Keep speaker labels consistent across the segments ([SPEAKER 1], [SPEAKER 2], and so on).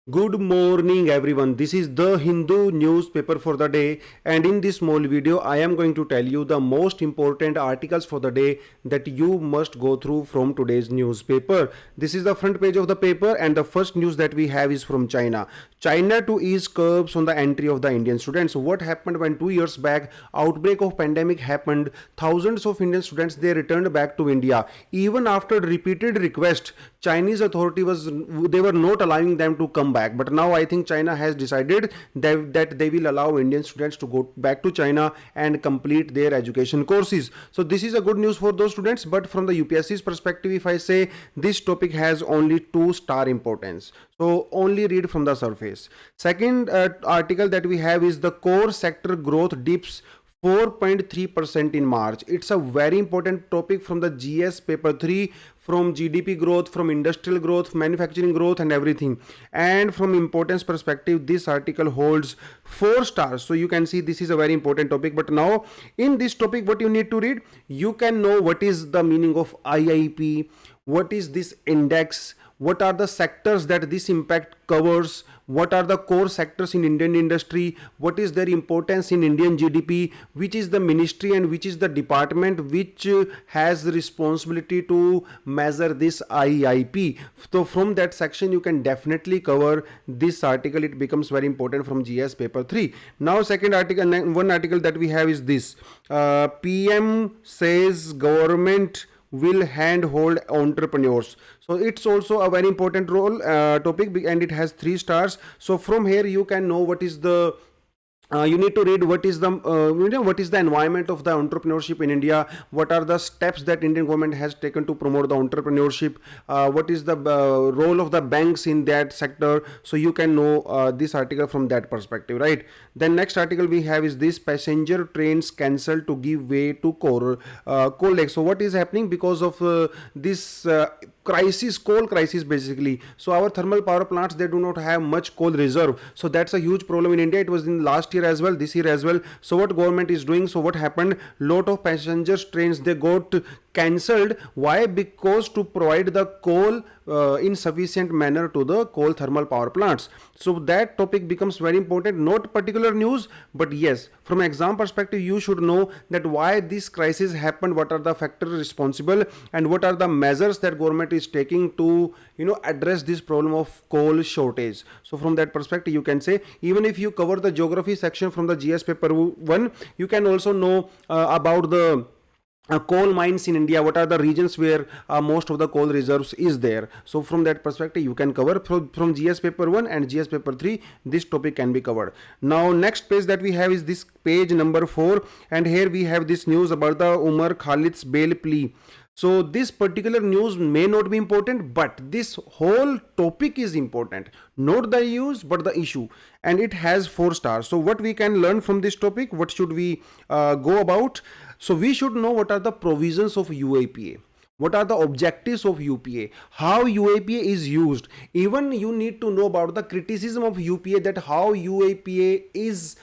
[SPEAKER 1] Good morning everyone. This is the Hindu newspaper for the day, and in this small video I am going to tell you the most important articles for the day that you must go through from today's newspaper. This is the front page of the paper, and the first news that we have is from China. China to ease curbs on the entry of the Indian students. What happened when 2 years back outbreak of pandemic happened? Thousands of Indian students, they returned back to India. Even after repeated request, Chinese authority was they were not allowing them to come back. But now I think China has decided that they will allow Indian students to go back to China and complete their education courses. So this is a good news for those students. But from the UPSC's perspective, if I say, this topic has only 2-star importance. So only read from the surface. Second article that we have is the core sector growth dips 4.3% in March. It's a very important topic from the GS paper 3, from GDP growth, from industrial growth, manufacturing growth, and everything. And from importance perspective, this article holds 4 stars. So you can see this is a very important topic. But now in this topic, what you need to read, you can know what is the meaning of IIP, what is this index, what are the sectors that this impact covers, what are the core sectors in Indian industry, what is their importance in Indian GDP, which is the ministry and which is the department which has the responsibility to measure this IIP. So from that section you can definitely cover this article. It becomes very important from GS paper 3. Now second article, one article that we have is this, PM says government will handhold entrepreneurs. So it's also a very important role topic, and it has 3 stars. So from here you can know what is the you need to read what is the what is the environment of the entrepreneurship in India, what are the steps that Indian government has taken to promote the entrepreneurship, what is the role of the banks in that sector. So you can know this article from that perspective, right? Then next article we have is this, passenger trains cancelled to give way to coal lake. So what is happening because of this crisis, coal crisis basically. So our thermal power plants, they do not have much coal reserve. So that's a huge problem in India. It was in last year as well, this year as well. So what government is doing, so what happened, lot of passengers trains, they got cancelled. Why? Because to provide the coal in sufficient manner to the coal thermal power plants. So that topic becomes very important, not particular news, but yes, from exam perspective you should know that why this crisis happened, what are the factors responsible, and what are the measures that government is taking to address this problem of coal shortage. So from that perspective you can say, even if you cover the geography section from the GS paper 1, you can also know about the coal mines in India, what are the regions where most of the coal reserves is there. So from that perspective you can cover from GS paper 1 and GS paper 3, this topic can be covered. Now next page that we have is this page number 4, and here we have this news about the Umar Khalid's bail plea. So this particular news may not be important, but this whole topic is important, not the news but the issue, and it has 4 stars. So what we can learn from this topic, what should we go about? So we should know what are the provisions of UAPA, what are the objectives of UPA, how UAPA is used. Even you need to know about the criticism of UPA, that how UAPA is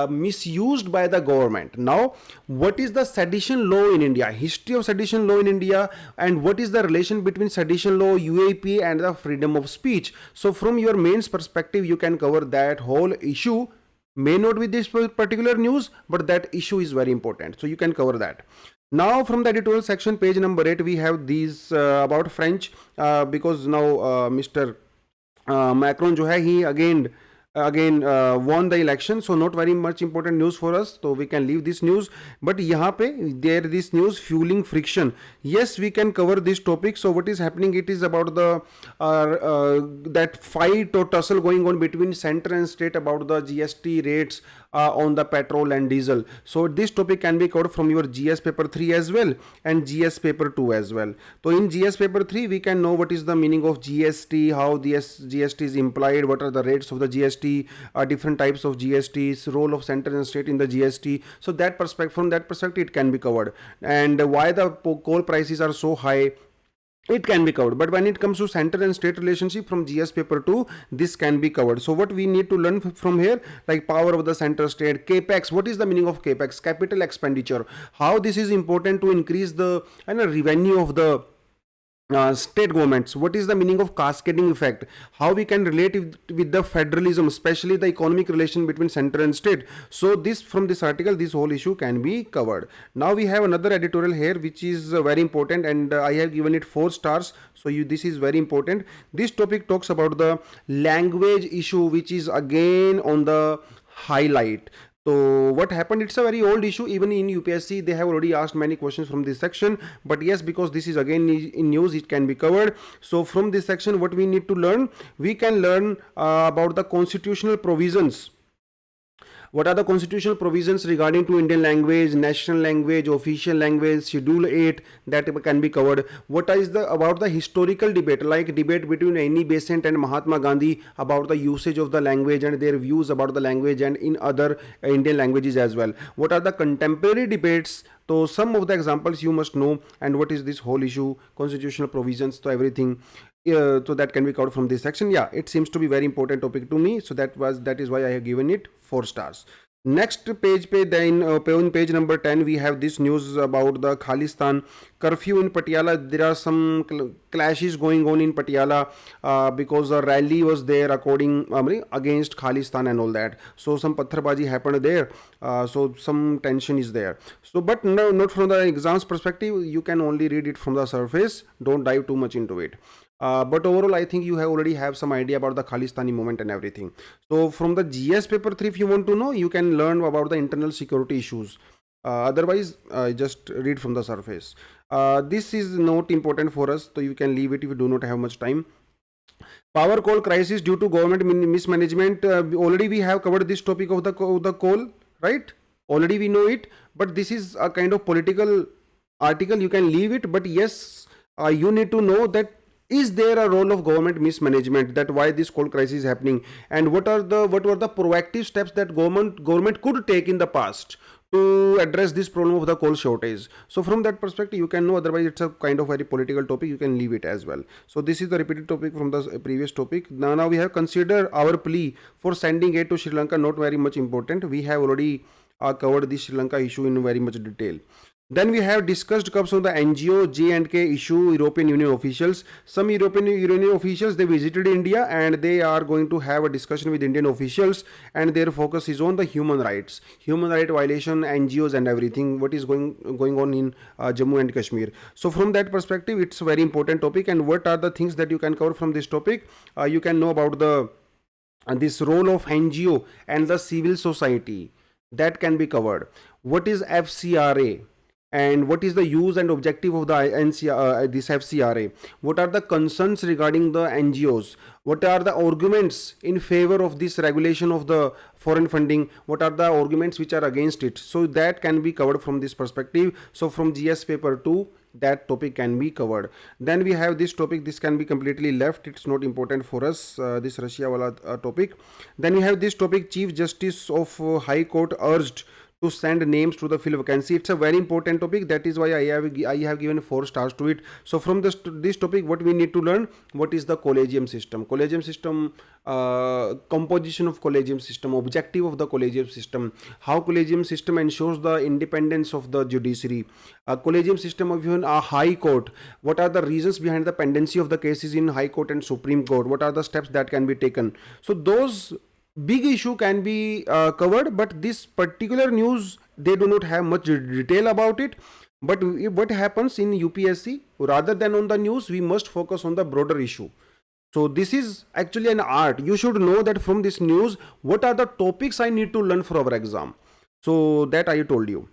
[SPEAKER 1] misused by the government. Now what is the sedition law in India, history of sedition law in India, and what is the relation between sedition law, UAPA, and the freedom of speech. So from your mains perspective you can cover that whole issue. May not be this particular news, but that issue is very important, so you can cover that. Now from the editorial section, page number 8, we have these about French, because now Mr. Macron jo hai, he again won the election. So not very much important news for us, so we can leave this news. But yahan pe there this news, fueling friction. Yes, we can cover this topic. So what is happening, it is about the that fight or tussle going on between center and state about the GST rates on the petrol and diesel. So this topic can be covered from your GS paper 3 as well and GS paper 2 as well. So in GS paper 3 we can know what is the meaning of GST, how the GST is implied, what are the rates of the GST, different types of GSTs, role of center and state in the GST. So that perspective, from that perspective it can be covered, and why the coal prices are so high, it can be covered. But when it comes to center and state relationship from GS paper 2, this can be covered. So what we need to learn from here, like power of the center state, capex, what is the meaning of capex, capital expenditure, how this is important to increase the revenue of the state governments. What is the meaning of cascading effect? How we can relate with the federalism, especially the economic relation between center and state? So this, from this article, this whole issue can be covered. Now we have another editorial here which is very important, and I have given it 4 stars. So this is very important. This topic talks about the language issue, which is again on the highlight. So what happened, it's a very old issue. Even in UPSC they have already asked many questions from this section, but yes, because this is again in news, it can be covered. So from this section, what we need to learn, we can learn about the constitutional provisions. What are the constitutional provisions regarding to Indian language, national language, official language, schedule 8, that can be covered. What is the about the historical debate, like debate between Annie Besant and Mahatma Gandhi about the usage of the language and their views about the language and in other Indian languages as well. What are the contemporary debates? So some of the examples you must know, and what is this whole issue, constitutional provisions, so everything. So that can be covered from this section. Yeah, it seems to be very important topic to me, so that is why I have given it 4 stars. Next then on page number 10, we have this news about the Khalistan curfew in Patiala. There are some clashes going on in Patiala because a rally was there against Khalistan and all that. So some patharbaji happened there. So some tension is there. So but no, not from the exams perspective. You can only read it from the surface. Don't dive too much into it. But overall, I think you have already have some idea about the Khalistani movement and everything. So from the GS paper 3, if you want to know, you can learn about the internal security issues. Otherwise, just read from the surface. This is not important for us, so you can leave it if you do not have much time. Power coal crisis due to government mismanagement. Already we have covered this topic of the coal, right? Already we know it, but this is a kind of political article. You can leave it, but yes, you need to know that is there a role of government mismanagement, that why this coal crisis is happening, and what were the proactive steps that government could take in the past to address this problem of the coal shortage. So from that perspective you can know, otherwise it's a kind of very political topic, you can leave it as well. So this is the repeated topic from the previous topic. Now we have considered our plea for sending aid to Sri Lanka, not very much important. We have already covered this Sri Lanka issue in very much detail. Then we have discussed cups on the NGO J&K issue, European Union officials. Some European Union officials, they visited India and they are going to have a discussion with Indian officials, and their focus is on the human right violation, NGOs and everything, what is going on in Jammu and Kashmir. So from that perspective, it's a very important topic. And what are the things that you can cover from this topic? You can know about the this role of NGO and the civil society, that can be covered. What is FCRA? And what is the use and objective of the this FCRA? What are the concerns regarding the NGOs? What are the arguments in favor of this regulation of the foreign funding? What are the arguments which are against it? So that can be covered from this perspective. So from GS paper 2, that topic can be covered. Then we have this topic, this can be completely left, it's not important for us, this Russia wala topic. Then we have this topic, Chief Justice of High Court urged to send names to the fill vacancy. It's a very important topic, that is why I have given 4 stars to it. So from this topic, what we need to learn, what is the collegium system, composition of collegium system, objective of the collegium system, how collegium system ensures the independence of the judiciary, collegium system of even a high court, what are the reasons behind the pendency of the cases in high court and supreme court, what are the steps that can be taken. So those big issue can be covered, but this particular news, they do not have much detail about it. But what happens in UPSC, rather than on the news, we must focus on the broader issue. So this is actually an art. You should know that from this news, what are the topics I need to learn for our exam. So that I told you.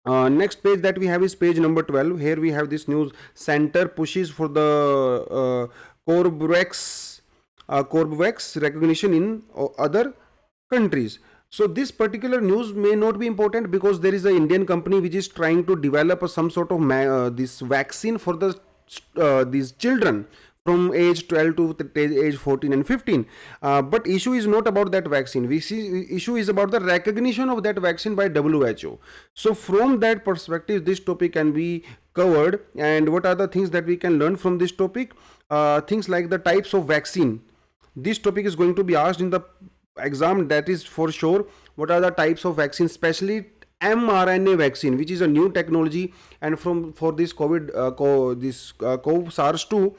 [SPEAKER 1] Next page that we have is page number 12. Here we have this news, center pushes for the Corbex recognition in other countries. So this particular news may not be important because there is an Indian company which is trying to develop some sort of this vaccine for the these children from age 12 to age 14 and 15. But issue is not about that vaccine. Issue is about the recognition of that vaccine by WHO. So from that perspective, this topic can be covered. And what are the things that we can learn from this topic? Things like the types of vaccine. This topic is going to be asked in the exam, that is for sure. What are the types of vaccines, especially mRNA vaccine, which is a new technology, and for this SARS-2,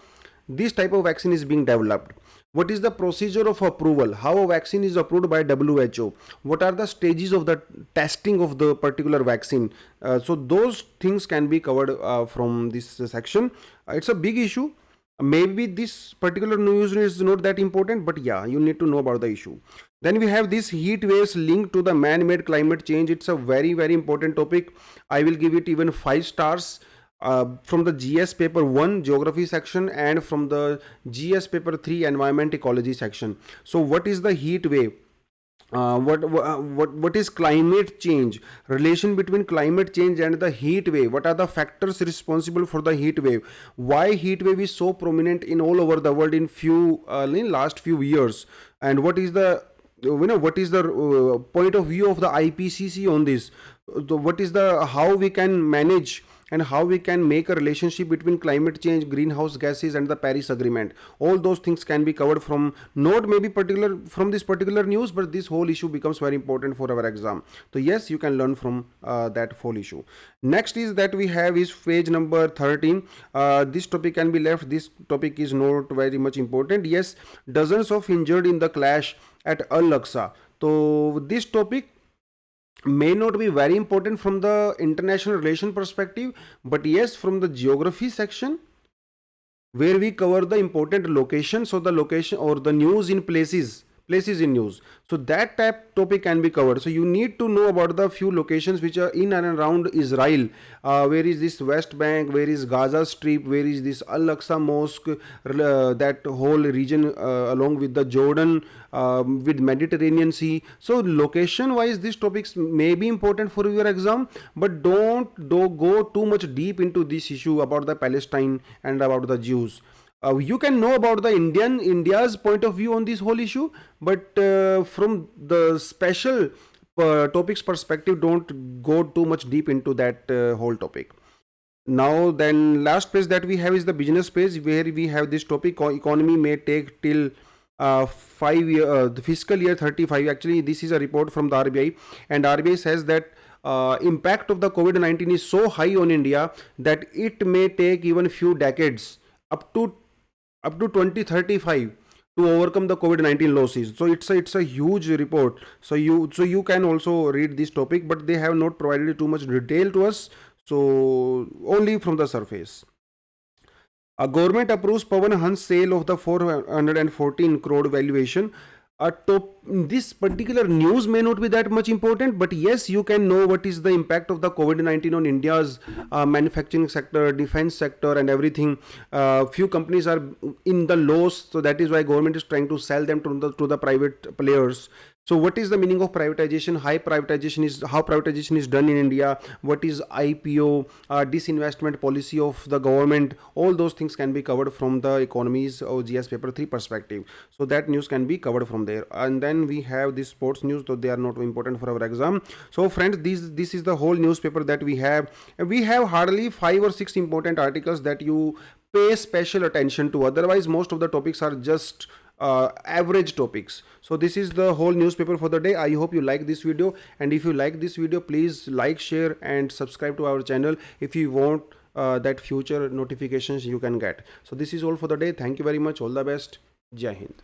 [SPEAKER 1] this type of vaccine is being developed. What is the procedure of approval? How a vaccine is approved by WHO? What are the stages of the testing of the particular vaccine? So those things can be covered from this section. It's a big issue. Maybe this particular news is not that important, but yeah, you need to know about the issue. Then we have this heat waves linked to the man-made climate change. It's a very important topic. I will give it even 5 stars. From the GS paper 1 geography section and from the GS paper 3 environment ecology section. So what is the heat wave? What is climate change? Relation between climate change and the heat wave. What are the factors responsible for the heat wave? Why heat wave is so prominent in all over the world in last few years? And what is the point of view of the IPCC on this? What is the how we can manage and how we can make a relationship between climate change, greenhouse gases, and the Paris Agreement? All those things can be covered from not maybe particular from this particular news, but this whole issue becomes very important for our exam. So yes, you can learn from that whole issue. Next is that we have is page number 13. This topic can be left. This topic is not very much important. Yes, dozens of injured in the clash at Al-Aqsa. So this topic may not be very important from the international relation perspective, but yes, from the geography section where we cover the important locations, so the location or the news in places in news, so that type topic can be covered. So you need to know about the few locations which are in and around Israel. Where is this West Bank, where is Gaza Strip, where is this Al-Aqsa Mosque, that whole region along with the Jordan, with Mediterranean Sea. So location wise these topics may be important for your exam, but don't go too much deep into this issue about the Palestine and about the Jews. You can know about the India's point of view on this whole issue, but from the special topics perspective, don't go too much deep into that whole topic. Now then, last page that we have is the business page, where we have this topic: economy may take till 5 year the fiscal year 35. Actually, this is a report from the RBI, and RBI says that impact of the COVID-19 is so high on India that it may take even few decades, up to 2035, to overcome the COVID-19 losses. So it's a huge report. So you can also read this topic, but they have not provided too much detail to us. So only from the surface. A government approves Pawan Hans sale of the 414 crore valuation. This particular news may not be that much important, but yes, you can know what is the impact of the COVID-19 on India's manufacturing sector, defense sector, and everything. Few companies are in the loss, so that is why government is trying to sell them to the private players. So what is the meaning of privatization? How privatization is done in India? What is IPO, disinvestment policy of the government? All those things can be covered from the economies or GS paper 3 perspective. So that news can be covered from there. And then we have this sports news, though they are not important for our exam. So friends, this is the whole newspaper that we have. We have hardly 5 or 6 important articles that you pay special attention to. Otherwise, most of the topics are just average topics. So this is the whole newspaper for the day. I hope you like this video, and if you like this video, please like, share, and subscribe to our channel if you want that future notifications you can get. So this is all for the day. Thank you very much. All the best. Jai Hind.